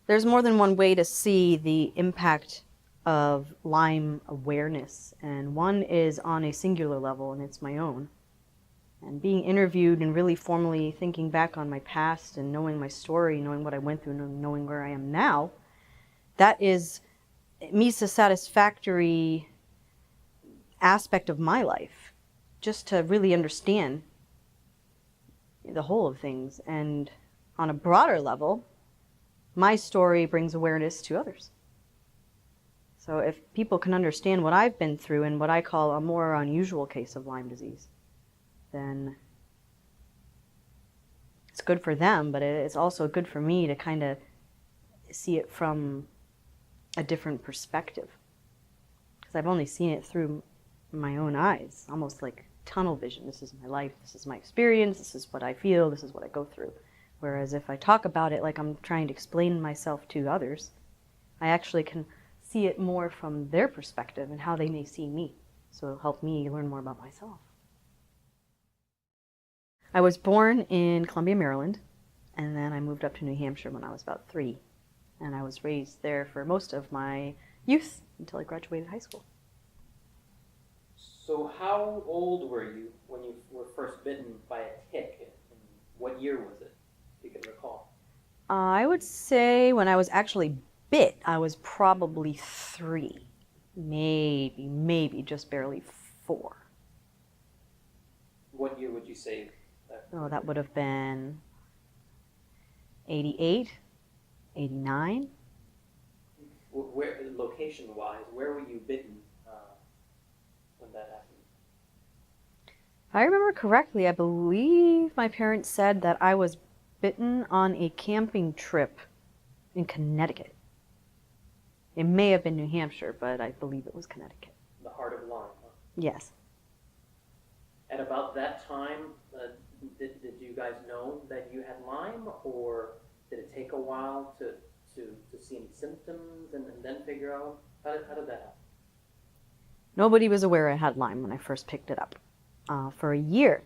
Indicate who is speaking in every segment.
Speaker 1: There's more than one way to see the impact of Lyme awareness, and one is on a singular level, and it's my own. And being interviewed and really formally thinking back on my past and knowing my story, knowing what I went through, and knowing where I am now, that is, it meets a satisfactory aspect of my life, just to really understand the whole of things. And on a broader level, my story brings awareness to others. So if people can understand what I've been through and what I call a more unusual case of Lyme disease, then it's good for them, but it's also good for me to kind of see it from a different perspective. Because I've only seen it through my own eyes, almost like tunnel vision. This is my life, this is my experience, this is what I feel, this is what I go through. Whereas if I talk about it like I'm trying to explain myself to others, I actually can see it more from their perspective and how they may see me. So it'll help me learn more about myself. I was born in Columbia, Maryland, and then I moved up to New Hampshire when I was about 3. And I was raised there for most of my youth until I graduated high school.
Speaker 2: So how old were you when you were first bitten by a tick? And what year was it, if you can recall?
Speaker 1: I would say when I was actually bit, I was probably 3, maybe just barely 4.
Speaker 2: What year would you say?
Speaker 1: Oh, that would have been 88, 89.
Speaker 2: Where, location-wise, where were you bitten when that happened?
Speaker 1: If I remember correctly, I believe my parents said that I was bitten on a camping trip in Connecticut. It may have been New Hampshire, but I believe it was Connecticut.
Speaker 2: The heart of Lyme, huh?
Speaker 1: Yes.
Speaker 2: At about that time, did you guys know that you had Lyme, or did it take a while to see any symptoms and then figure out? How did that happen?
Speaker 1: Nobody was aware I had Lyme when I first picked it up. For a year,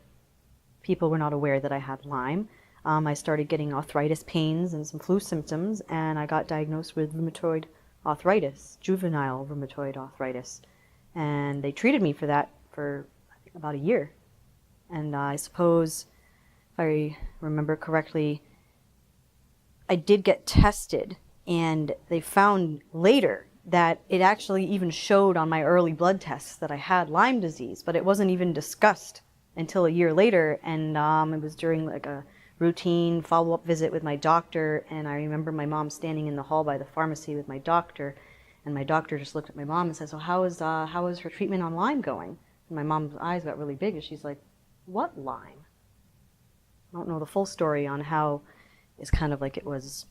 Speaker 1: people were not aware that I had Lyme. I started getting arthritis pains and some flu symptoms, and I got diagnosed with rheumatoid arthritis, juvenile rheumatoid arthritis. And they treated me for that for, I think, about a year. And I suppose, if I remember correctly, I did get tested, and they found later that it actually even showed on my early blood tests that I had Lyme disease, but it wasn't even discussed until a year later, and it was during like a routine follow-up visit with my doctor, and I remember my mom standing in the hall by the pharmacy with my doctor, and my doctor just looked at my mom and said, "So how is her treatment on Lyme going?" And my mom's eyes got really big, and she's like, "What Lyme?" I don't know the full story on how it's kind of like it was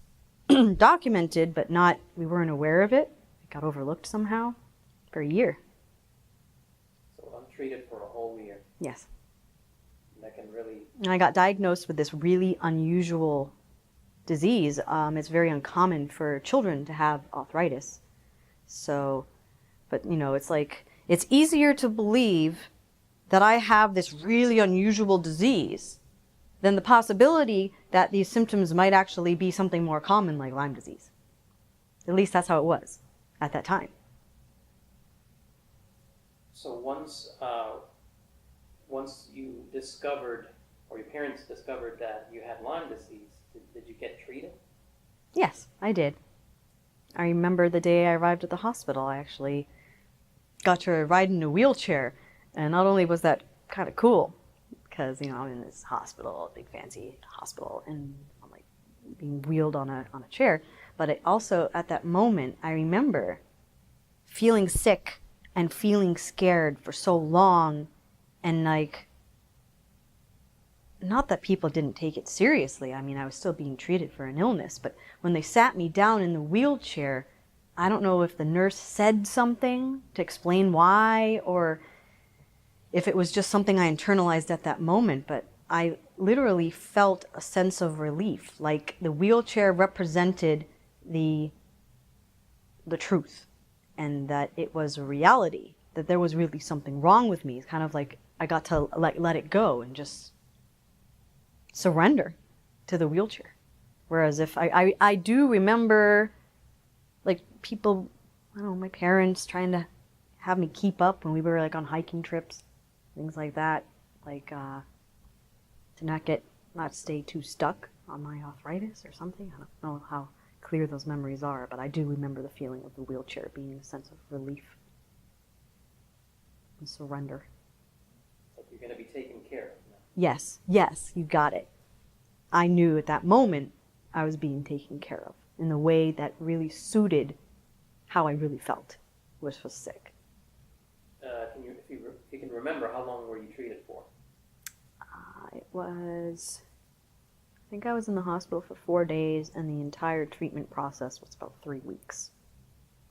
Speaker 1: documented, but not, we weren't aware of it. It got overlooked somehow for a year.
Speaker 2: So untreated for a whole year.
Speaker 1: Yes.
Speaker 2: And that can really...
Speaker 1: And I got diagnosed with this really unusual disease. It's very uncommon for children to have arthritis. So, but you know, it's like, it's easier to believe that I have this really unusual disease than the possibility that these symptoms might actually be something more common like Lyme disease. At least that's how it was at that time.
Speaker 2: So once you discovered, or your parents discovered that you had Lyme disease, did you get treated?
Speaker 1: Yes, I did. I remember the day I arrived at the hospital. I actually got to ride in a wheelchair, and not only was that kind of cool, because, you know, I'm in this hospital, big fancy hospital, and I'm like being wheeled on a chair. But it also, at that moment, I remember feeling sick and feeling scared for so long, and like, not that people didn't take it seriously. I mean, I was still being treated for an illness, but when they sat me down in the wheelchair, I don't know if the nurse said something to explain why, or if it was just something I internalized at that moment, but I literally felt a sense of relief, like the wheelchair represented the truth, and that it was a reality, that there was really something wrong with me. It's kind of like I got to let it go and just surrender to the wheelchair. Whereas if I do remember, like, people, I don't know, my parents trying to have me keep up when we were, like, on hiking trips, things like that, like, to not stay too stuck on my arthritis or something. I don't know how clear those memories are, but I do remember the feeling of the wheelchair being a sense of relief and surrender.
Speaker 2: Like you're going to be taken care of now.
Speaker 1: Yes, yes, you got it. I knew at that moment I was being taken care of in a way that really suited how I really felt, which was sick.
Speaker 2: If you can remember, how long were you treated for?
Speaker 1: I think I was in the hospital for 4 days, and the entire treatment process was about 3 weeks.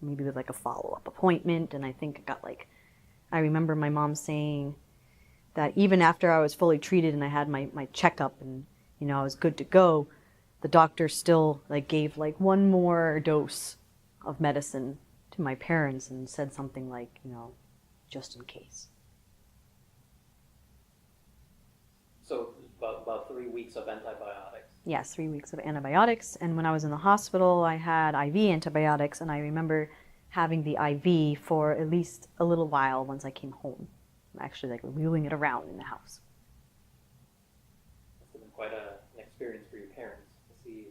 Speaker 1: Maybe with like a follow-up appointment, and I think I remember my mom saying that even after I was fully treated and I had my checkup and, I was good to go, the doctor still gave one more dose of medicine to my parents and said something like, just in case.
Speaker 2: So about 3 weeks of antibiotics.
Speaker 1: Yes, 3 weeks of antibiotics. And when I was in the hospital, I had IV antibiotics, and I remember having the IV for at least a little while once I came home. Actually, wheeling it around in the house.
Speaker 2: Must have been quite an experience for your parents to see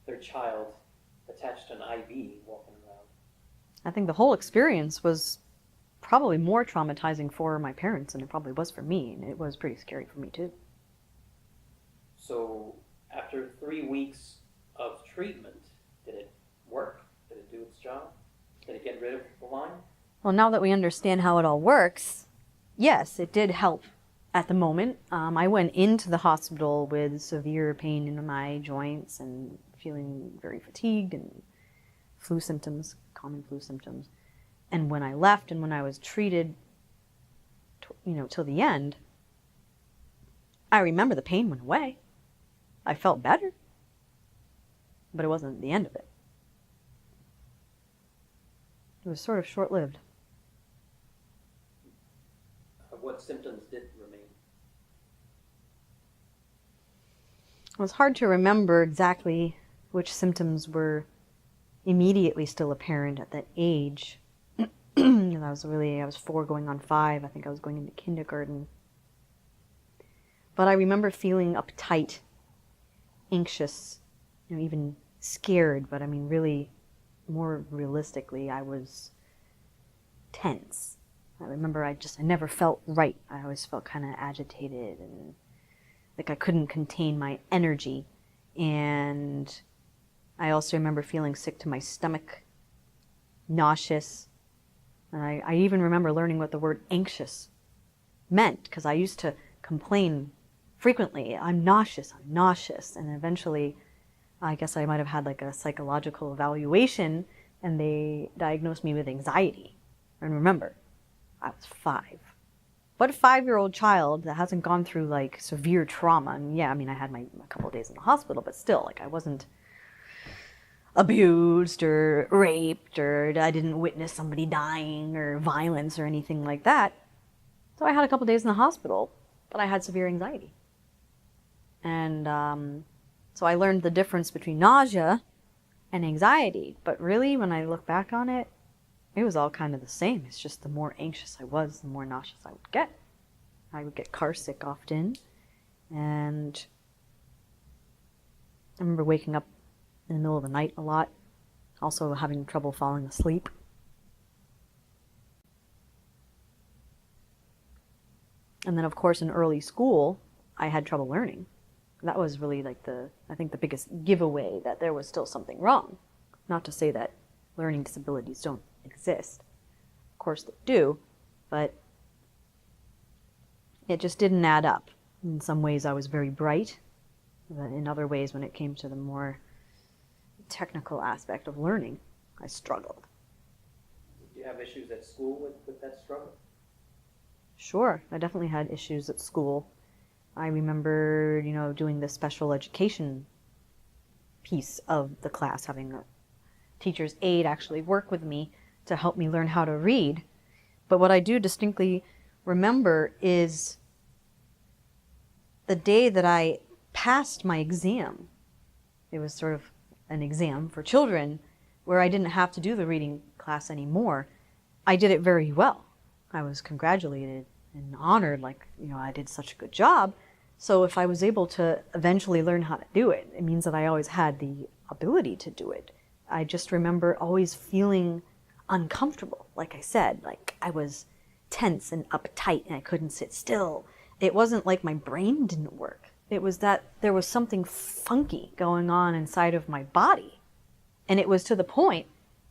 Speaker 2: their child attached to an IV walking around.
Speaker 1: I think the whole experience was probably more traumatizing for my parents than it probably was for me, and it was pretty scary for me too.
Speaker 2: So after 3 weeks of treatment, did it work? Did it do its job? Did it get rid of the Lyme?
Speaker 1: Well, now that we understand how it all works, yes, it did help at the moment. I went into the hospital with severe pain in my joints and feeling very fatigued and common flu symptoms. And when I left and when I was treated, till the end, I remember the pain went away. I felt better, but it wasn't the end of it. It was sort of short-lived.
Speaker 2: What symptoms did remain?
Speaker 1: It was hard to remember exactly which symptoms were immediately still apparent at that age. I was 4 going on 5. I think I was going into kindergarten. But I remember feeling uptight, anxious, even scared, but really more realistically, I was tense. I remember I never felt right. I always felt kind of agitated and like I couldn't contain my energy. And I also remember feeling sick to my stomach, nauseous. And I even remember learning what the word anxious meant, because I used to complain frequently. I'm nauseous. And eventually, I guess I might have had a psychological evaluation, and they diagnosed me with anxiety. And remember, I was 5. But a 5-year-old child that hasn't gone through severe trauma, and yeah, I had a couple of days in the hospital, but still, I wasn't abused or raped, or I didn't witness somebody dying or violence or anything like that. So I had a couple of days in the hospital, but I had severe anxiety. And so I learned the difference between nausea and anxiety. But really, when I look back on it, it was all kind of the same. It's just the more anxious I was, the more nauseous I would get. I would get car sick often. And I remember waking up in the middle of the night a lot. Also having trouble falling asleep. And then, of course, in early school, I had trouble learning. That was really I think the biggest giveaway that there was still something wrong. Not to say that learning disabilities don't exist. Of course they do, but it just didn't add up. In some ways I was very bright, but in other ways when it came to the more technical aspect of learning, I struggled.
Speaker 2: Did you have issues at school with that struggle?
Speaker 1: Sure, I definitely had issues at school. I remember, doing the special education piece of the class, having a teacher's aide actually work with me to help me learn how to read. But what I do distinctly remember is the day that I passed my exam. It was sort of an exam for children where I didn't have to do the reading class anymore. I did it very well. I was congratulated and honored, like, I did such a good job. So if I was able to eventually learn how to do it, it means that I always had the ability to do it. I just remember always feeling uncomfortable. Like I said, like I was tense and uptight and I couldn't sit still. It wasn't like my brain didn't work. It was that there was something funky going on inside of my body. And it was to the point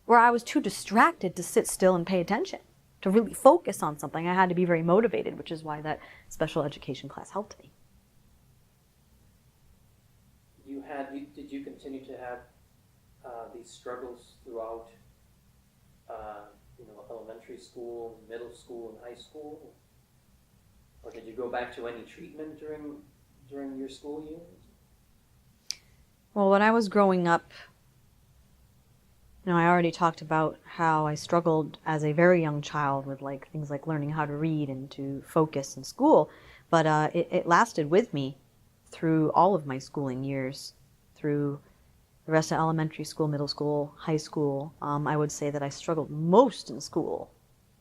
Speaker 1: where I was too distracted to sit still and pay attention, to really focus on something. I had to be very motivated, which is why that special education class helped me.
Speaker 2: Did you continue to have these struggles throughout, elementary school, middle school, and high school? Or did you go back to any treatment during your school years?
Speaker 1: Well, when I was growing up, I already talked about how I struggled as a very young child with things like learning how to read and to focus in school. But it lasted with me through all of my schooling years, through the rest of elementary school, middle school, high school. I would say that I struggled most in school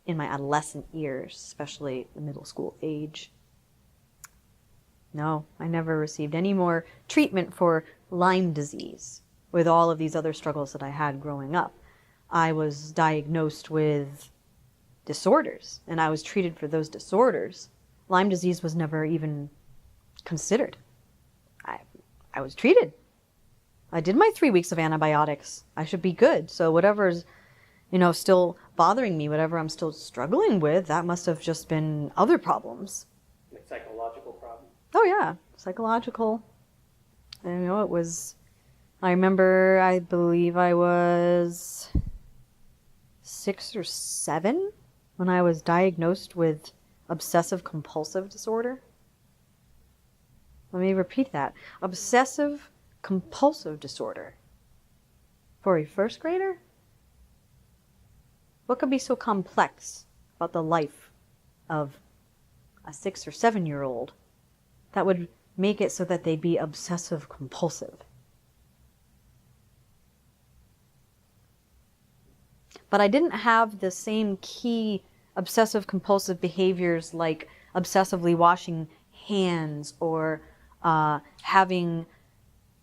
Speaker 1: in my adolescent years, especially the middle school age. No, I never received any more treatment for Lyme disease with all of these other struggles that I had growing up. I was diagnosed with disorders, and I was treated for those disorders. Lyme disease was never even considered. I was treated. I did my 3 weeks of antibiotics. I should be good. So whatever's, still bothering me, whatever I'm still struggling with, that must have just been other problems.
Speaker 2: Like psychological problems?
Speaker 1: Oh yeah, psychological. And, it was, I remember, I believe I was 6 or 7 when I was diagnosed with obsessive compulsive disorder. Let me repeat that. Obsessive compulsive disorder. For a first grader? What could be so complex about the life of a 6 or 7-year-old that would make it so that they'd be obsessive compulsive? But I didn't have the same key obsessive compulsive behaviors like obsessively washing hands or having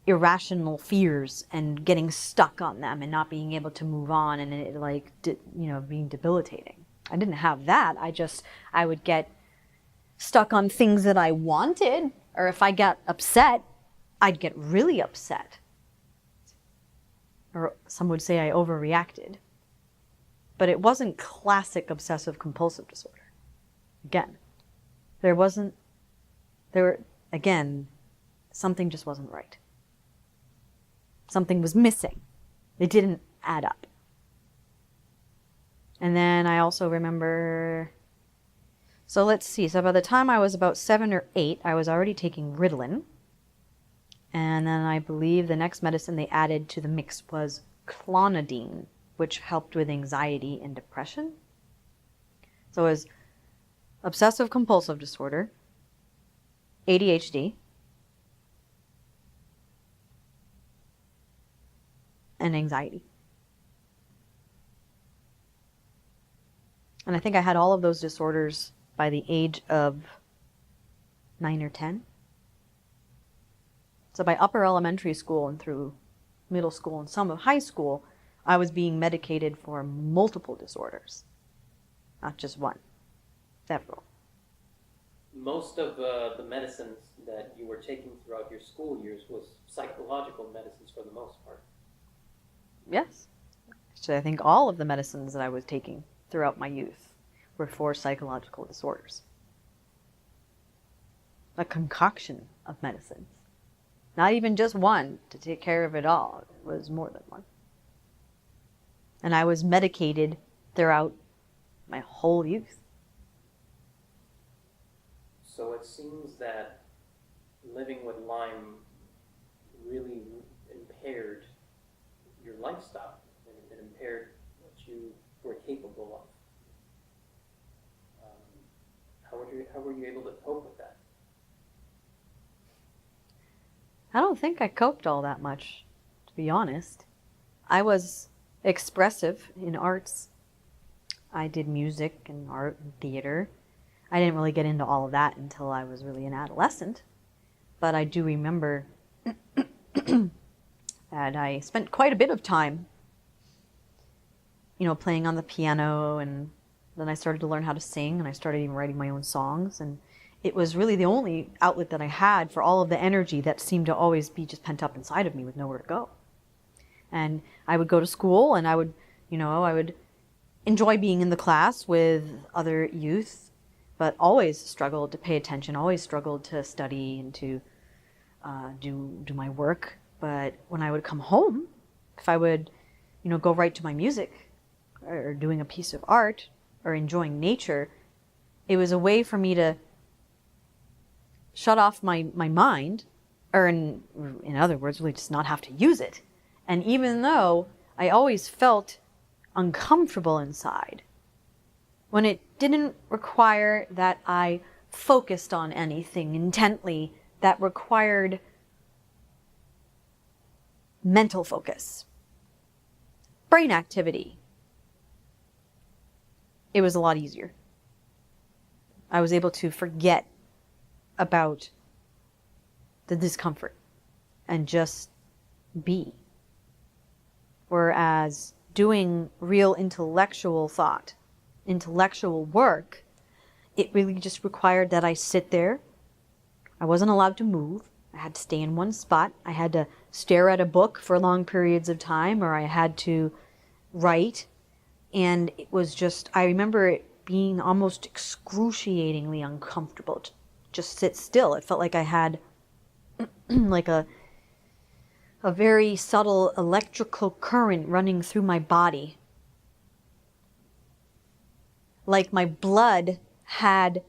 Speaker 1: irrational fears and getting stuck on them and not being able to move on and it being debilitating. I didn't have that. I would get stuck on things that I wanted, or if I got upset, I'd get really upset. Or some would say I overreacted. But it wasn't classic obsessive compulsive disorder. Again, something just wasn't right. Something was missing. It didn't add up. And then I also remember, so let's see, so by the time I was about 7 or 8, I was already taking Ritalin. And then I believe the next medicine they added to the mix was clonidine, which helped with anxiety and depression. So it was obsessive compulsive disorder, ADHD, and anxiety. And I think I had all of those disorders by the age of 9 or 10. So by upper elementary school and through middle school and some of high school, I was being medicated for multiple disorders. Not just one, several.
Speaker 2: Most of the medicines that you were taking throughout your school years was psychological medicines for the most part.
Speaker 1: Yes. Actually, I think all of the medicines that I was taking throughout my youth were for psychological disorders. A concoction of medicines. Not even just one to take care of it all. It was more than one. And I was medicated throughout my whole youth.
Speaker 2: So it seems that living with Lyme really impaired your lifestyle, and it impaired what you were capable of. How were you able to cope with that?
Speaker 1: I don't think I coped all that much. be honest. I was expressive in arts. I did music and art and theater. I didn't really get into all of that until I was really an adolescent. But I do remember that I spent quite a bit of time, playing on the piano, and then I started to learn how to sing, and I started even writing my own songs, and it was really the only outlet that I had for all of the energy that seemed to always be just pent up inside of me with nowhere to go. And I would go to school, and I would enjoy being in the class with other youth, but always struggled to pay attention, always struggled to study and to do my work. But when I would come home, if I would, go right to my music or doing a piece of art or enjoying nature, it was a way for me to shut off my mind, or in other words, really just not have to use it. And even though I always felt uncomfortable inside, when it didn't require that I focused on anything intently that required mental focus, brain activity, it was a lot easier. I was able to forget about the discomfort and just be. Whereas doing real intellectual thought, intellectual work, it really just required that I sit there. I wasn't allowed to move. I had to stay in one spot. I had to stare at a book for long periods of time, or I had to write. And it was just, I remember it being almost excruciatingly uncomfortable to just sit still. It felt like I had like a very subtle electrical current running through my body. Like my blood had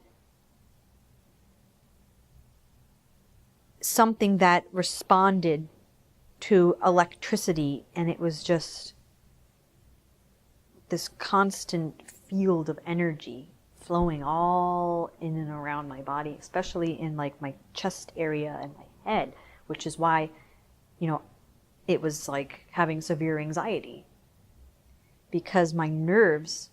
Speaker 1: something that responded to electricity, and it was just this constant field of energy flowing all in and around my body, especially in like my chest area and my head, which is why, it was like having severe anxiety, because my nerves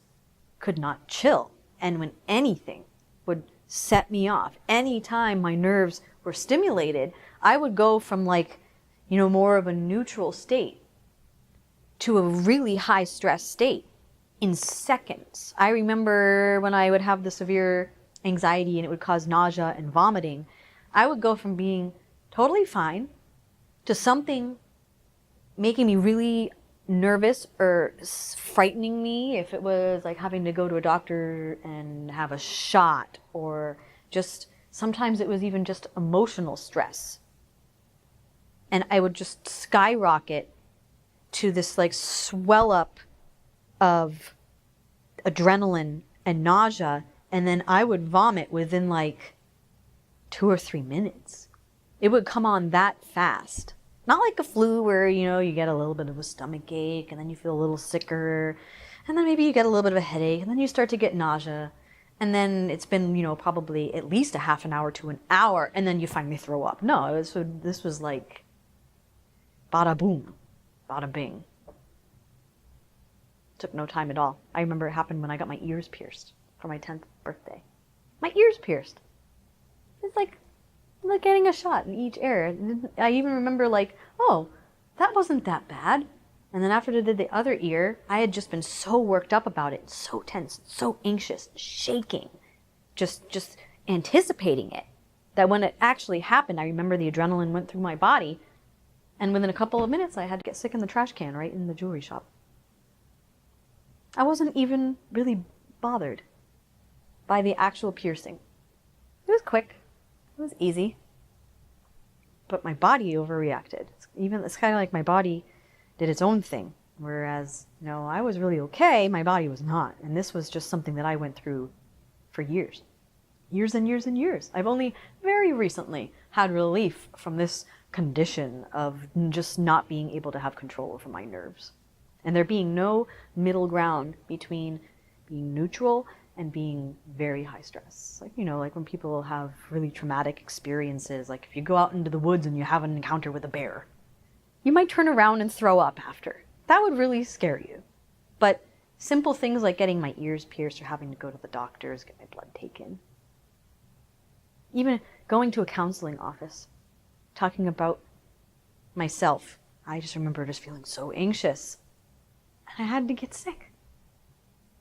Speaker 1: could not chill. And when anything would set me off, anytime my nerves were stimulated, I would go from more of a neutral state to a really high stress state in seconds. I remember when I would have the severe anxiety and it would cause nausea and vomiting, I would go from being totally fine to something making me really nervous or frightening me, if it was like having to go to a doctor and have a shot, or just sometimes it was even just emotional stress. And I would just skyrocket to this swell up of adrenaline and nausea, and then I would vomit within 2 or 3 minutes. It would come on that fast. Not like a flu where, you get a little bit of a stomach ache and then you feel a little sicker, and then maybe you get a little bit of a headache, and then you start to get nausea, and then it's been, probably at least a half an hour to an hour, and then you finally throw up. No, this was like bada boom, bada bing. Took no time at all. I remember it happened when I got my ears pierced for my 10th birthday. My ears pierced. It's like getting a shot in each ear. I even remember oh, that wasn't that bad. And then after I did the other ear, I had just been so worked up about it, so tense, so anxious, shaking, just anticipating it, that when it actually happened, I remember the adrenaline went through my body, and within a couple of minutes, I had to get sick in the trash can right in the jewelry shop. I wasn't even really bothered by the actual piercing. It was quick. It was easy. But my body overreacted. It's kind of like my body did its own thing. Whereas, I was really okay, my body was not. And this was just something that I went through for years. Years and years and years. I've only very recently had relief from this condition of just not being able to have control over my nerves. And there being no middle ground between being neutral and being very high stress. Like when people have really traumatic experiences, like if you go out into the woods and you have an encounter with a bear, You might turn around and throw up after. That would really scare you. But simple things like getting my ears pierced or having to go to the doctors, get my blood taken. Even going to a counseling office, talking about myself. I just remember just feeling so anxious. And I had to get sick.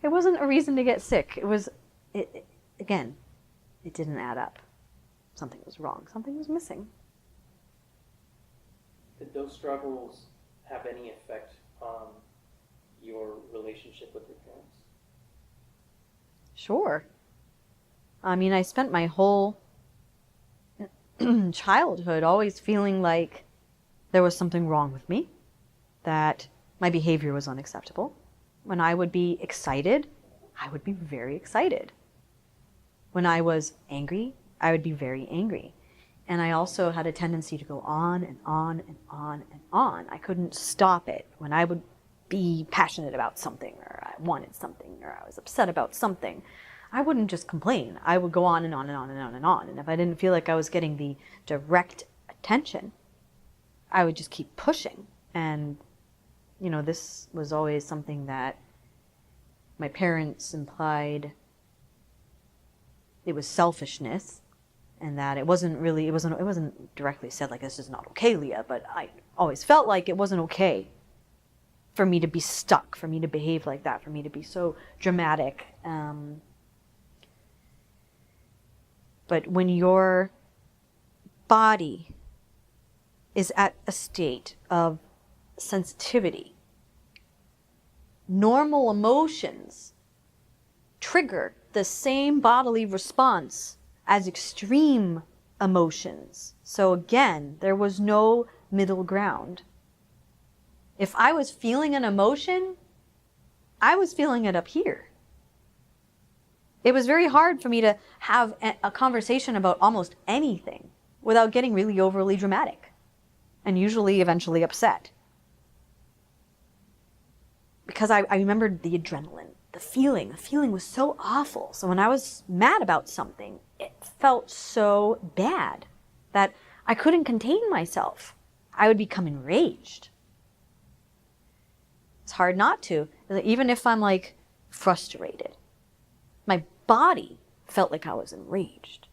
Speaker 1: It wasn't a reason to get sick. Again, it didn't add up. Something was wrong. Something was missing.
Speaker 2: Did those struggles have any effect on your relationship with your parents?
Speaker 1: Sure. I mean, I spent my whole childhood always feeling like there was something wrong with me, that my behavior was unacceptable. When I would be excited, I would be very excited. When I was angry, I would be very angry. And I also had a tendency to go on and on and on and on. I couldn't stop it. When I would be passionate about something, or I wanted something, or I was upset about something, I wouldn't just complain. I would go on and on and on and on and on. And if I didn't feel like I was getting the direct attention, I would just keep pushing. And, you know, this was always something that my parents implied it was selfishness, and that it wasn't directly said like, this is not okay, Leah, but I always felt like it wasn't okay for me to be stuck, for me to behave like that, for me to be so dramatic. But when your body is at a state of sensitivity, normal emotions trigger the same bodily response as extreme emotions. So again, there was no middle ground. If I was feeling an emotion, I was feeling it up here. It was very hard for me to have a conversation about almost anything without getting really overly dramatic and usually eventually upset. Because I remembered the adrenaline, the feeling was so awful. So when I was mad about something, it felt so bad that I couldn't contain myself. I would become enraged. It's hard not to, even if I'm like frustrated. My body felt like I was enraged.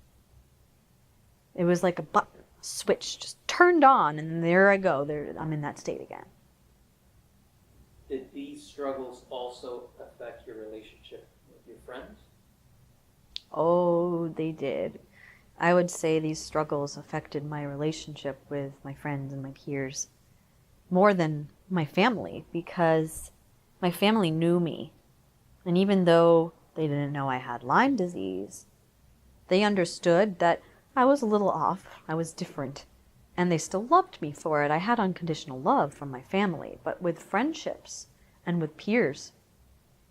Speaker 1: It was like a button, a switch just turned on, and there I go. I'm in that state again.
Speaker 2: Did these struggles also affect your relationship with your friends?
Speaker 1: Oh, they did. I would say these struggles affected my relationship with my friends and my peers more than my family, because my family knew me. And even though they didn't know I had Lyme disease, they understood that I was a little off, I was different, and they still loved me for it. I had unconditional love from my family, but with friendships and with peers,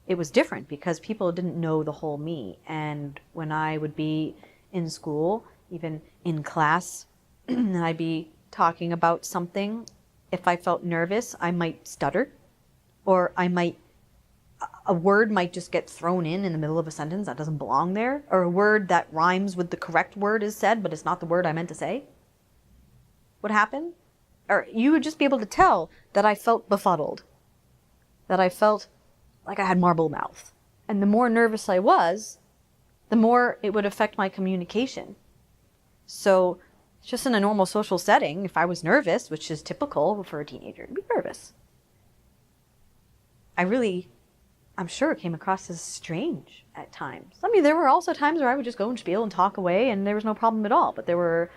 Speaker 1: it was different because people didn't know the whole me. And when I would be in school, even in class, and I'd be talking about something, if I felt nervous, I might stutter, or a word might just get thrown in the middle of a sentence that doesn't belong there, or a word that rhymes with the correct word is said, but it's not the word I meant to say. What happened? Or you would just be able to tell that I felt befuddled, that I felt like I had marble mouth. And the more nervous I was, the more it would affect my communication. So just in a normal social setting, if I was nervous, which is typical for a teenager to be nervous, I'm sure it came across as strange at times. I mean, there were also times where I would just go and spiel and talk away and there was no problem at all. But there were,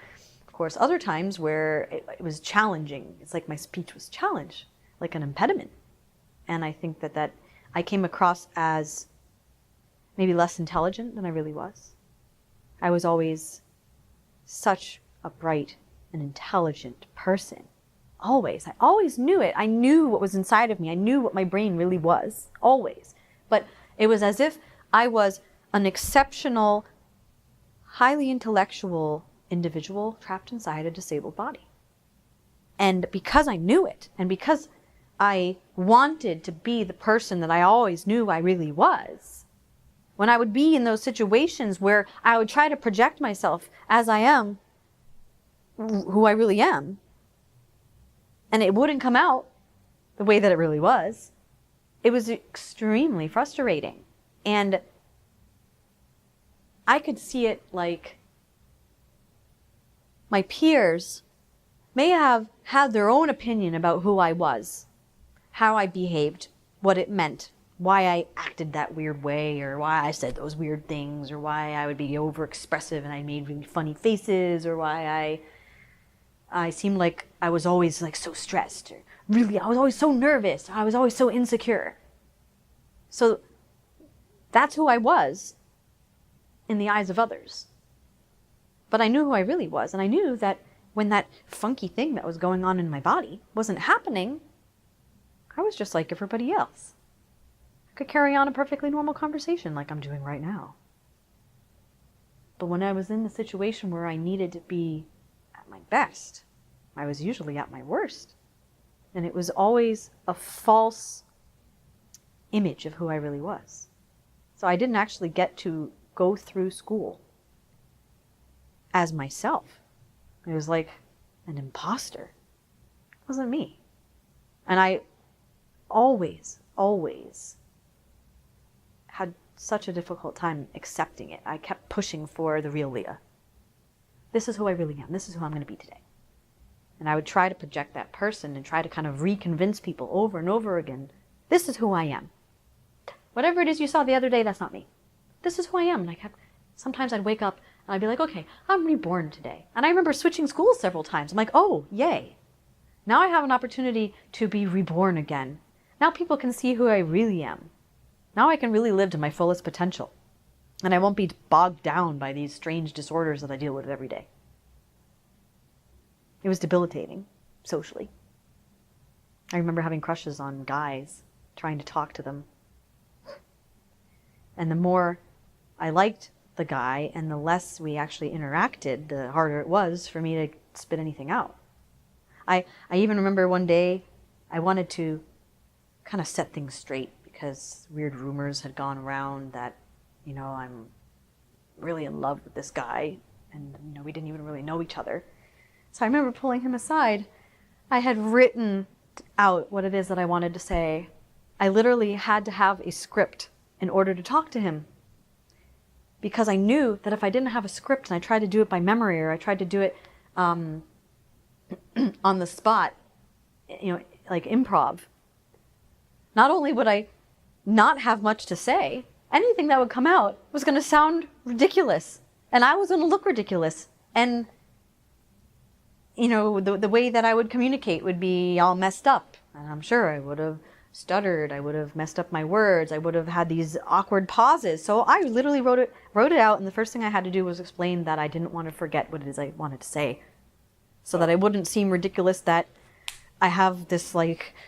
Speaker 1: of course, other times where it was challenging. It's like my speech was challenged, like an impediment. And I think that I came across as maybe less intelligent than I really was. I was always such a bright and intelligent person. Always. I always knew it. I knew what was inside of me. I knew what my brain really was. Always. But it was as if I was an exceptional, highly intellectual individual trapped inside a disabled body. And because I knew it, and because I wanted to be the person that I always knew I really was, when I would be in those situations where I would try to project myself as I am, who I really am, and it wouldn't come out the way that it really was. It was extremely frustrating. And I could see it like my peers may have had their own opinion about who I was, how I behaved, what it meant, why I acted that weird way, or why I said those weird things, or why I would be overexpressive and I made really funny faces, or why I seemed like I was always like so stressed, or really I was always so nervous, I was always so insecure. So that's who I was in the eyes of others. But I knew who I really was, and I knew that when that funky thing that was going on in my body wasn't happening, I was just like everybody else. I could carry on a perfectly normal conversation like I'm doing right now. But when I was in the situation where I needed to be at my best, I was usually at my worst. And it was always a false image of who I really was. So I didn't actually get to go through school as myself. It was like an imposter. It wasn't me. And I always had such a difficult time accepting it. I kept pushing for the real Leah. This is who I really am. This is who I'm going to be today. And I would try to project that person and try to kind of reconvince people over and over again, this is who I am. Whatever it is you saw the other day, that's not me. This is who I am. And sometimes I'd wake up and I'd be like, okay, I'm reborn today. And I remember switching schools several times. I'm like, oh, yay. Now I have an opportunity to be reborn again. Now people can see who I really am. Now I can really live to my fullest potential. And I won't be bogged down by these strange disorders that I deal with every day. It was debilitating, socially. I remember having crushes on guys, trying to talk to them. And the more I liked the guy and the less we actually interacted, the harder it was for me to spit anything out. I even remember one day I wanted to kind of set things straight because weird rumors had gone around that, I'm really in love with this guy and, we didn't even really know each other. So I remember pulling him aside. I had written out what it is that I wanted to say. I literally had to have a script in order to talk to him. Because I knew that if I didn't have a script and I tried to do it by memory or I tried to do it on the spot, like improv, not only would I not have much to say, anything that would come out was going to sound ridiculous. And I was going to look ridiculous. And, the way that I would communicate would be all messed up. And I'm sure I would have stuttered. I would have messed up my words. I would have had these awkward pauses. So I literally wrote it out. And the first thing I had to do was explain that I didn't want to forget what it is I wanted to say. So that I wouldn't seem ridiculous that I have this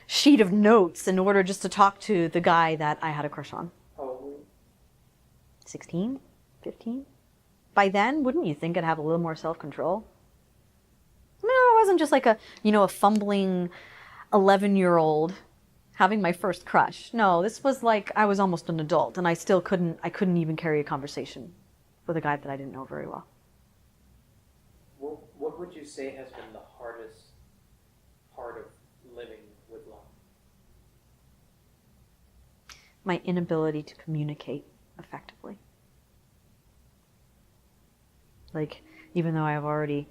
Speaker 1: sheet of notes in order just to talk to the guy that I had a crush on.
Speaker 2: How old were you?
Speaker 1: 16? 15? By then, wouldn't you think I'd have a little more self-control? No, I wasn't just like a fumbling 11-year-old having my first crush. No, this was like I was almost an adult and I couldn't even carry a conversation with a guy that I didn't know very well.
Speaker 2: What would you say has been the hardest part of living with Lyme?
Speaker 1: My inability to communicate effectively. Even though I have already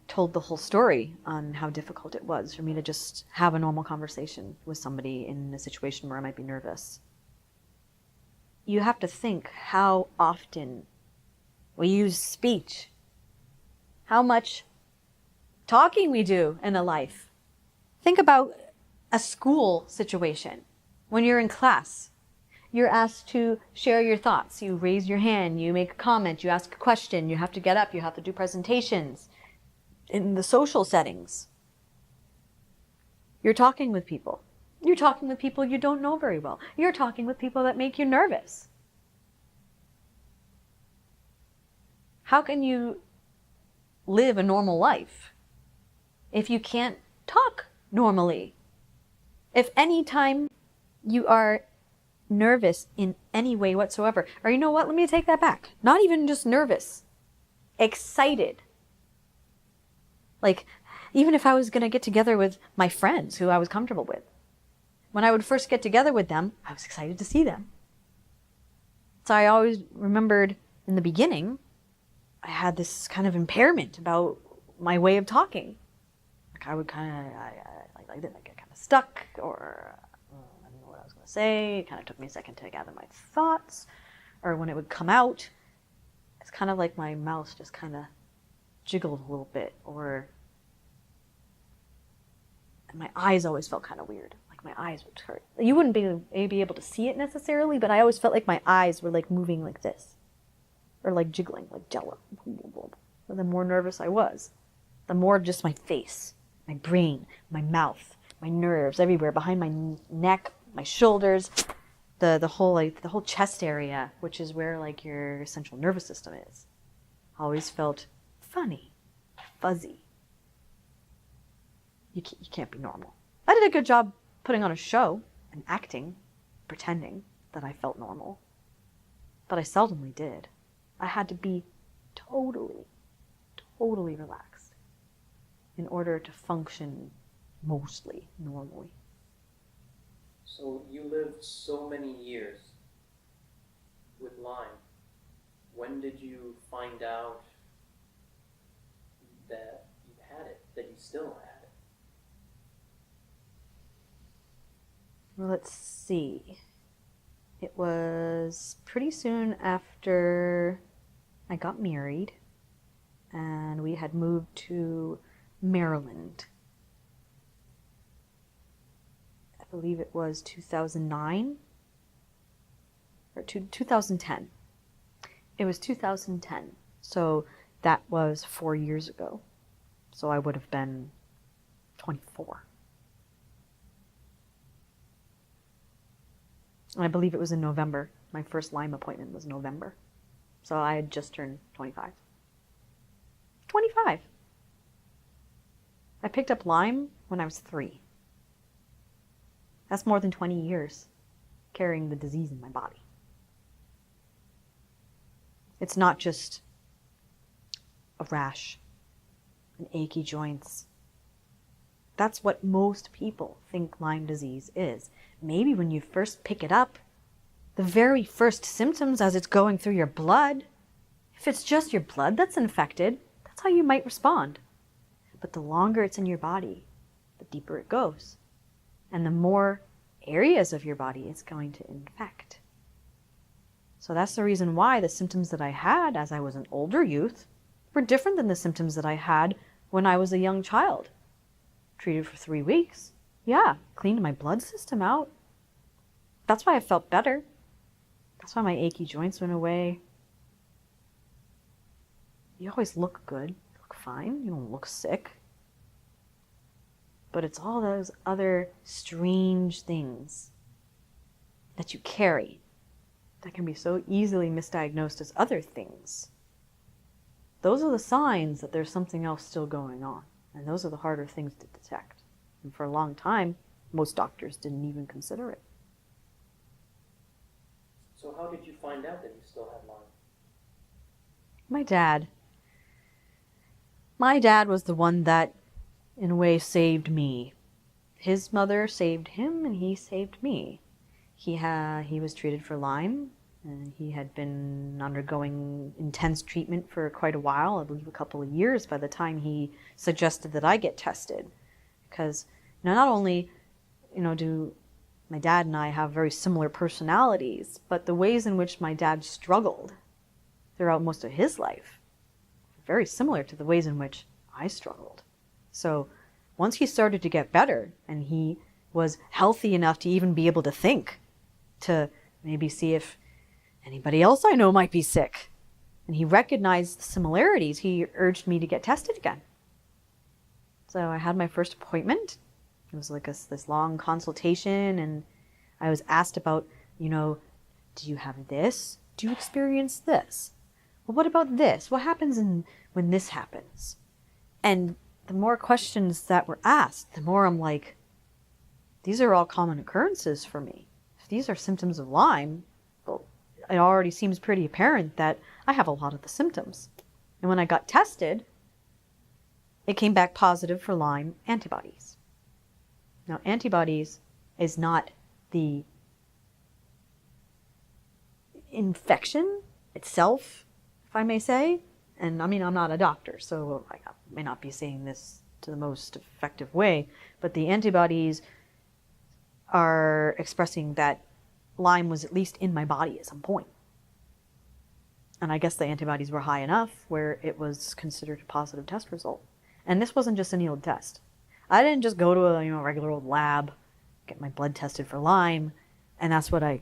Speaker 1: told the whole story on how difficult it was for me to just have a normal conversation with somebody in a situation where I might be nervous. You have to think how often we use speech, how much talking we do in a life. Think about a school situation. When you're in class, you're asked to share your thoughts. You raise your hand, you make a comment, you ask a question, you have to get up, you have to do presentations. In the social settings, you're talking with people. You're talking with people you don't know very well. You're talking with people that make you nervous. How can you live a normal life if you can't talk normally? If any time you are nervous in any way whatsoever, or you know what, let me take that back. Not even just nervous, excited. Even if I was going to get together with my friends who I was comfortable with. When I would first get together with them, I was excited to see them. So I always remembered in the beginning, I had this kind of impairment about my way of talking. Like I would kind of, I get kind of stuck, or I didn't know what I was going to say. It kind of took me a second to gather my thoughts. Or when it would come out, it's kind of like my mouth just kind of jiggled a little bit, and my eyes always felt kind of weird. Like my eyes would hurt. You wouldn't be able to see it necessarily, but I always felt like my eyes were like moving like this. Or like jiggling, like jello. The more nervous I was, the more just my face, my brain, my mouth, my nerves, everywhere, behind my neck, my shoulders, the whole chest area, which is where like your central nervous system is, always felt funny, fuzzy. You can't be normal. I did a good job putting on a show and acting, pretending that I felt normal, but I seldomly did. I had to be totally relaxed in order to function mostly normally.
Speaker 2: So you lived so many years with Lyme. When did you find out that you had it, that you still had it?
Speaker 1: Well, let's see. It was pretty soon after I got married, and we had moved to Maryland. I believe it was 2009 or 2010. It was 2010. So that was 4 years ago. So I would have been 24. And I believe it was in November. My first Lyme appointment was November. So I had just turned 25. 25! I picked up Lyme when I was 3. That's more than 20 years carrying the disease in my body. It's not just a rash and achy joints. That's what most people think Lyme disease is. Maybe when you first pick it up, the very first symptoms as it's going through your blood, if it's just your blood that's infected, that's how you might respond. But the longer it's in your body, the deeper it goes. And the more areas of your body it's going to infect. So that's the reason why the symptoms that I had as I was an older youth were different than the symptoms that I had when I was a young child. Treated for 3 weeks. Yeah, cleaned my blood system out. That's why I felt better. That's why my achy joints went away. You always look good. You look fine. You don't look sick. But it's all those other strange things that you carry that can be so easily misdiagnosed as other things. Those are the signs that there's something else still going on. And those are the harder things to detect. And for a long time, most doctors didn't even consider it.
Speaker 2: So how did you find out that you still had Lyme?
Speaker 1: My dad. My dad was the one that, in a way, saved me. His mother saved him, and he saved me. He was treated for Lyme, and he had been undergoing intense treatment for quite a while, I believe a couple of years, by the time he suggested that I get tested. Because not only, do my dad and I have very similar personalities, but the ways in which my dad struggled throughout most of his life are very similar to the ways in which I struggled. So once he started to get better and he was healthy enough to even be able to think, to maybe see if anybody else I know might be sick, and he recognized the similarities, he urged me to get tested again. So I had my first appointment. It was like this long consultation, and I was asked about, do you have this? Do you experience this? Well, what about this? What happens when this happens? And the more questions that were asked, the more I'm like, these are all common occurrences for me. If these are symptoms of Lyme, well, it already seems pretty apparent that I have a lot of the symptoms. And when I got tested, it came back positive for Lyme antibodies. Now, antibodies is not the infection itself, if I may say. And I mean, I'm not a doctor, so I may not be saying this to the most effective way, but the antibodies are expressing that Lyme was at least in my body at some point. And I guess the antibodies were high enough where it was considered a positive test result. And this wasn't just any old test. I didn't just go to a regular old lab, get my blood tested for Lyme, and that's what I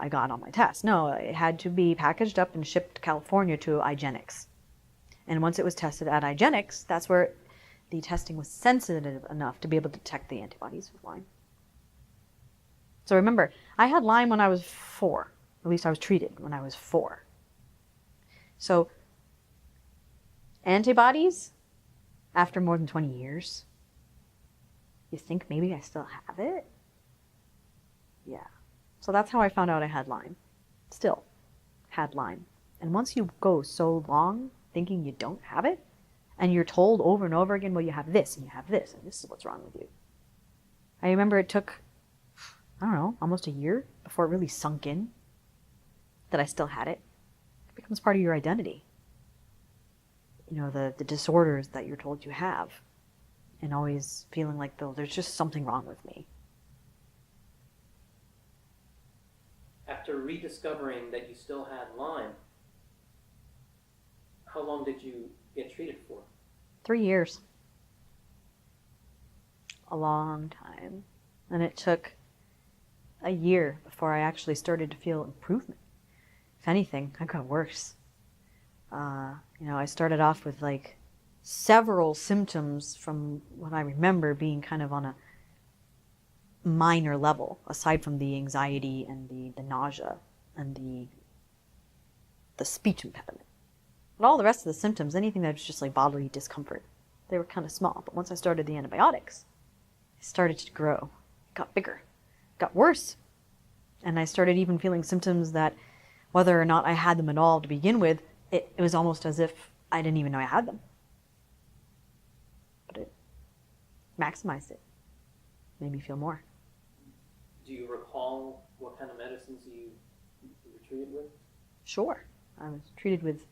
Speaker 1: got on my test. No, it had to be packaged up and shipped to California to IGeneX. And once it was tested at IGeneX, that's where the testing was sensitive enough to be able to detect the antibodies with Lyme. So remember, I had Lyme when I was 4. At least I was treated when I was 4. So antibodies, after more than 20 years, you think maybe I still have it? Yeah. So that's how I found out I had Lyme. Still had Lyme. And once you go so long thinking you don't have it, and you're told over and over again, well, you have this, and you have this, and this is what's wrong with you. I remember it took, I don't know, almost a year before it really sunk in that I still had it. It becomes part of your identity. The disorders that you're told you have, and always feeling like, though, there's just something wrong with me.
Speaker 2: After rediscovering that you still had Lyme, how long did you get treated for?
Speaker 1: 3 years. A long time. And it took a year before I actually started to feel improvement. If anything, I got worse. I started off with several symptoms from what I remember being kind of on a minor level, aside from the anxiety and the nausea and the speech impediment. But all the rest of the symptoms, anything that was just like bodily discomfort, they were kind of small. But once I started the antibiotics, it started to grow. It got bigger. It got worse. And I started even feeling symptoms that, whether or not I had them at all to begin with, it was almost as if I didn't even know I had them. But it maximized it. Made me feel more.
Speaker 2: Do you recall what kind of medicines you were treated with?
Speaker 1: Sure. I was treated with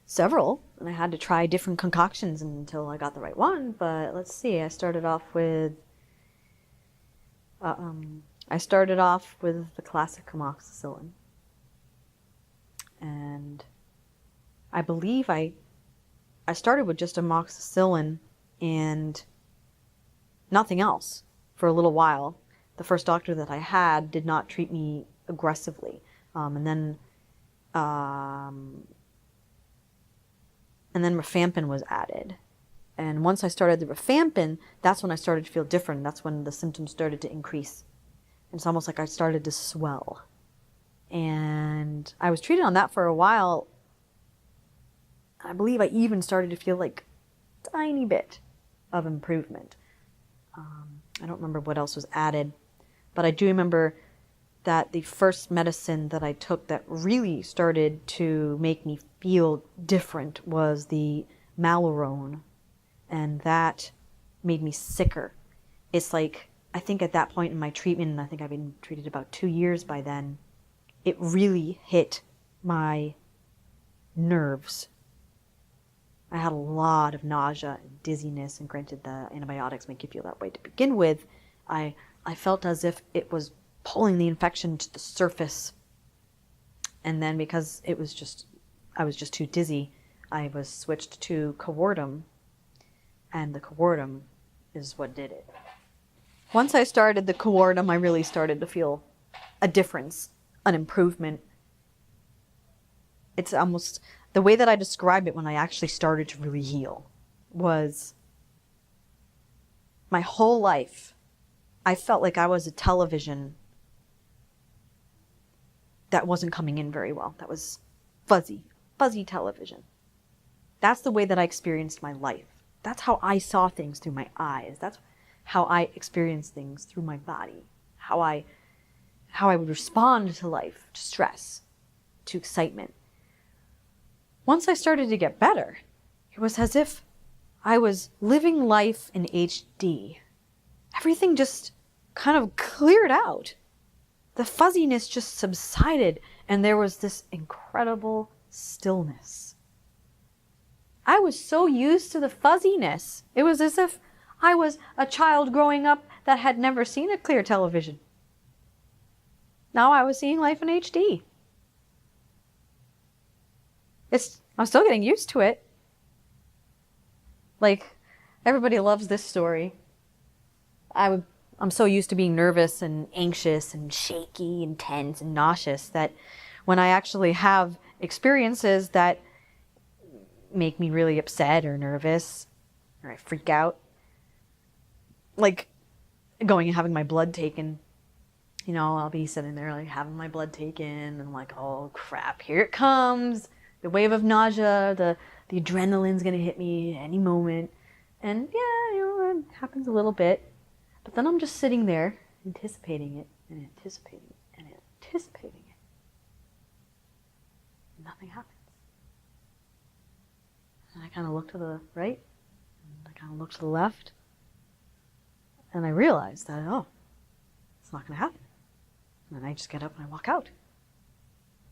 Speaker 1: several, and I had to try different concoctions until I got the right one. But let's see, I started off with the classic amoxicillin. And I believe I started with just amoxicillin and nothing else for a little while. The first doctor that I had did not treat me aggressively. And then rifampin was added. And once I started the rifampin, that's when I started to feel different. That's when the symptoms started to increase. And it's almost like I started to swell. And I was treated on that for a while. I believe I even started to feel like a tiny bit of improvement. I don't remember what else was added, but I do remember that the first medicine that I took that really started to make me feel different was the Malarone, and that made me sicker. It's like, I think at that point in my treatment, and I think I've been treated about 2 years by then, it really hit my nerves. I had a lot of nausea and dizziness, and granted the antibiotics make you feel that way to begin with. I felt as if it was pulling the infection to the surface. And then because I was just too dizzy, I was switched to Cowardum, and the Cowardum is what did it. Once I started the Cowardum, I really started to feel a difference, an improvement. It's almost, the way that I describe it when I actually started to really heal was, my whole life, I felt like I was a television that wasn't coming in very well. That was fuzzy television. That's the way that I experienced my life. That's how I saw things through my eyes. That's how I experienced things through my body. How I would respond to life, to stress, to excitement. Once I started to get better, it was as if I was living life in HD. Everything just kind of cleared out. The fuzziness just subsided, and there was this incredible stillness. I was so used to the fuzziness. It was as if I was a child growing up that had never seen a clear television. Now I was seeing life in HD. I'm still getting used to it. Like, everybody loves this story. I'm so used to being nervous and anxious and shaky and tense and nauseous that when I actually have experiences that make me really upset or nervous, or I freak out, like going and having my blood taken, you know, I'll be sitting there like having my blood taken and I'm like, oh crap, here it comes. The wave of nausea, the adrenaline's gonna hit me any moment. And yeah, you know, it happens a little bit. But then I'm just sitting there anticipating it and anticipating it and anticipating it. And nothing happens. And I kind of look to the right, and I kind of look to the left, and I realize that, oh, it's not going to happen. And then I just get up and I walk out.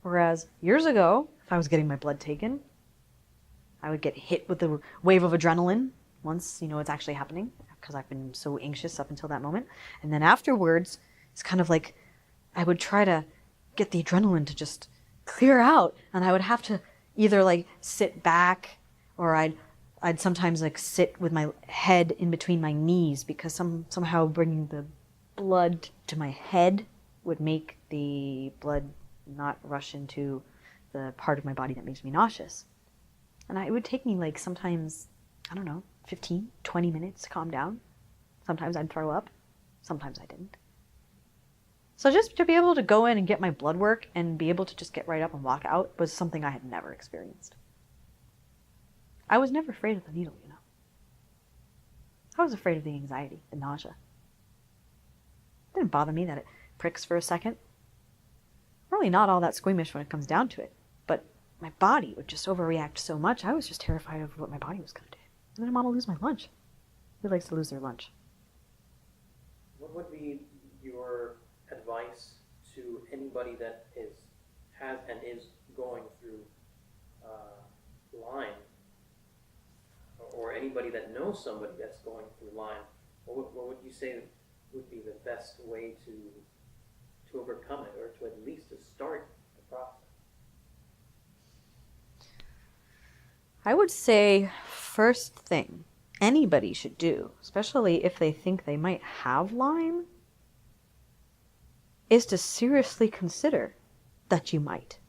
Speaker 1: Whereas years ago, if I was getting my blood taken, I would get hit with the wave of adrenaline once, you know, it's actually happening, because I've been so anxious up until that moment. And then afterwards, it's kind of like I would try to get the adrenaline to just clear out, and I would have to either like sit back, or I'd sometimes like sit with my head in between my knees, because somehow bringing the blood to my head would make the blood not rush into the part of my body that makes me nauseous. And it would take me like sometimes, I don't know, 15, 20 minutes to calm down. Sometimes I'd throw up, sometimes I didn't. So just to be able to go in and get my blood work and be able to just get right up and walk out was something I had never experienced. I was never afraid of the needle, you know. I was afraid of the anxiety, the nausea. It didn't bother me that it pricks for a second. I'm really not all that squeamish when it comes down to it, but my body would just overreact so much. I was just terrified of what my body was going to do. I didn't want to lose my lunch. Who likes to lose their lunch?
Speaker 2: What would be your advice to anybody that has and is going through Lyme, or anybody that knows somebody that's going through Lyme? What would you say would be the best way to overcome it, or to at least to start the process?
Speaker 1: I would say first thing anybody should do, especially if they think they might have Lyme, is to seriously consider that you might.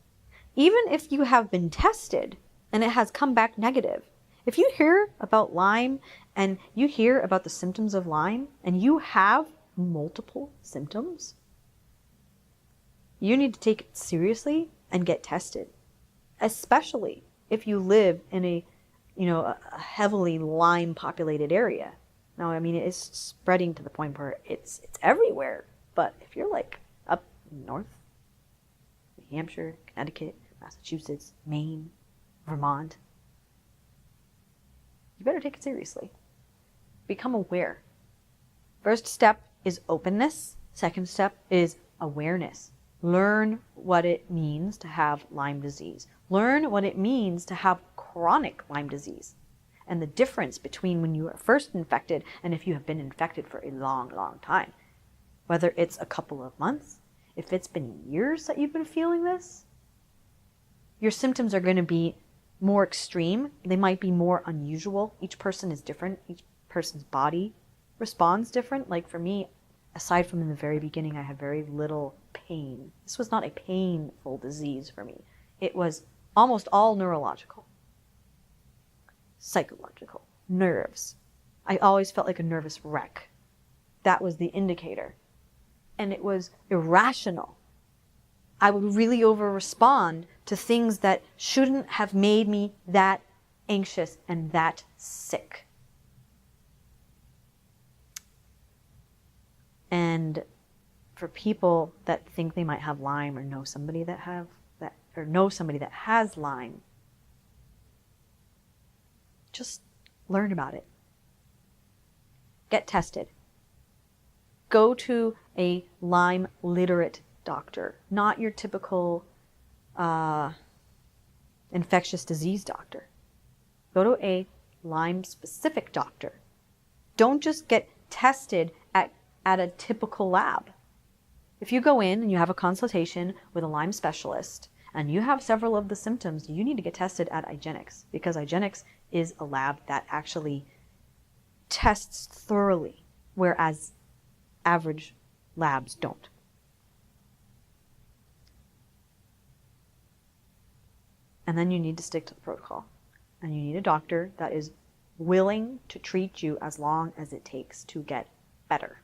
Speaker 1: Even if you have been tested and it has come back negative. If you hear about Lyme and you hear about the symptoms of Lyme and you have multiple symptoms, you need to take it seriously and get tested. Especially if you live in a heavily Lyme populated area. Now, I mean, it's spreading to the point where it's everywhere. But if you're like up north, New Hampshire, Connecticut, Massachusetts, Maine, Vermont, you better take it seriously. Become aware. First step is openness. Second step is awareness. Learn what it means to have Lyme disease. Learn what it means to have chronic Lyme disease, and the difference between when you are first infected and if you have been infected for a long, long time. Whether it's a couple of months, if it's been years that you've been feeling this, your symptoms are going to be more extreme. They might be more unusual. Each person is different. Each person's body responds different. Like for me, aside from in the very beginning, I had very little pain. This was not a painful disease for me. It was almost all neurological, psychological, nerves. I always felt like a nervous wreck. That was the indicator. And it was irrational. I would really over-respond to things that shouldn't have made me that anxious and that sick. And for people that think they might have Lyme or know somebody that has Lyme, just Learn about it. Get tested. Go to a Lyme literate doctor, not your typical infectious disease doctor. Go to a Lyme specific doctor. Don't just get tested at a typical lab. If you go in and you have a consultation with a Lyme specialist and you have several of the symptoms, you need to get tested at IGeneX, because IGeneX is a lab that actually tests thoroughly, whereas average labs don't. And then you need to stick to the protocol. And you need a doctor that is willing to treat you as long as it takes to get better.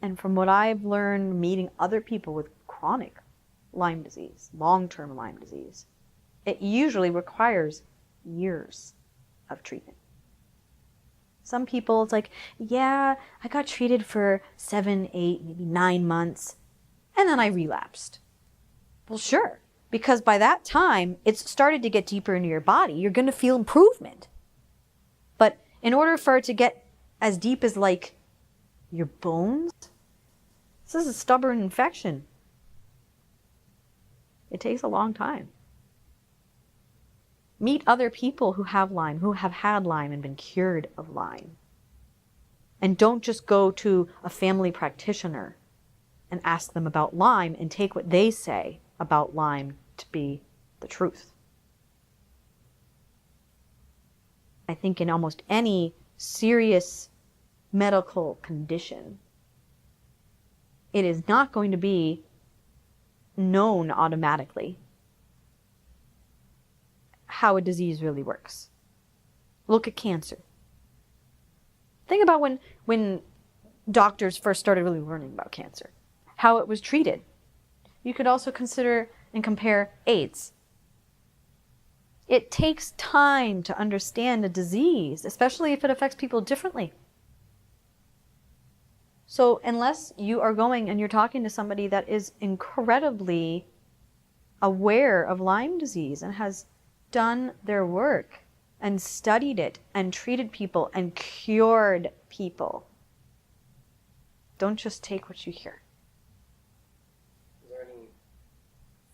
Speaker 1: And from what I've learned meeting other people with chronic Lyme disease, long-term Lyme disease, it usually requires years of treatment. Some people, it's like, yeah, I got treated for 7, 8, maybe 9 months, and then I relapsed. Well, sure, because by that time, it's started to get deeper into your body. You're going to feel improvement. But in order for it to get as deep as, like, your bones, this is a stubborn infection. It takes a long time. Meet other people who have Lyme, who have had Lyme and been cured of Lyme. And don't just go to a family practitioner and ask them about Lyme and take what they say about Lyme to be the truth. I think in almost any serious medical condition, it is not going to be known automatically how a disease really works. Look at cancer. Think about when doctors first started really learning about cancer, how it was treated. You could also consider and compare AIDS. It takes time to understand a disease, especially if it affects people differently. So unless you are going and you're talking to somebody that is incredibly aware of Lyme disease and has done their work and studied it and treated people and cured people, don't just take what you hear.
Speaker 2: Is there any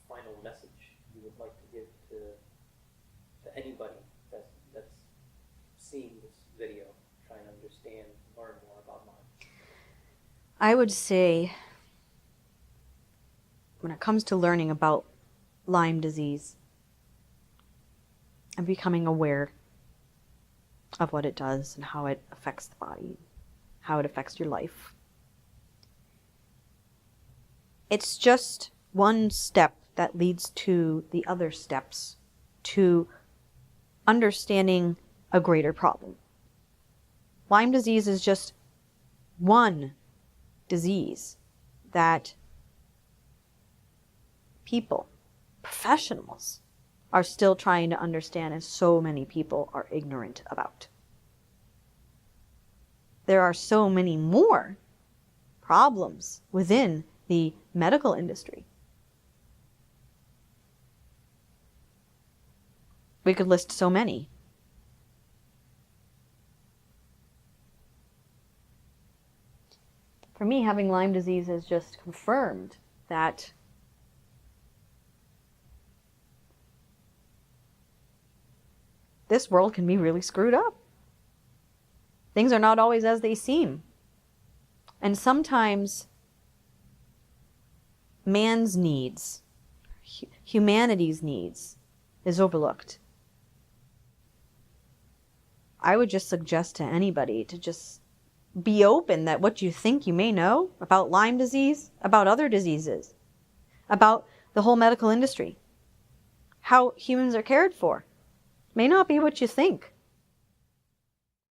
Speaker 2: final message you would like to give to anybody that's seeing this video, trying to understand, learn more about Lyme?
Speaker 1: I would say, when it comes to learning about Lyme disease and becoming aware of what it does and how it affects the body, how it affects your life, it's just one step that leads to the other steps to understanding a greater problem. Lyme disease is just one disease that people, professionals, are still trying to understand, and so many people are ignorant about. There are so many more problems within the medical industry. We could list so many. For me, having Lyme disease has just confirmed that this world can be really screwed up. Things are not always as they seem. And sometimes man's needs, humanity's needs, is overlooked. I would just suggest to anybody to just be open that what you think you may know about Lyme disease, about other diseases, about the whole medical industry, how humans are cared for, may not be what you think.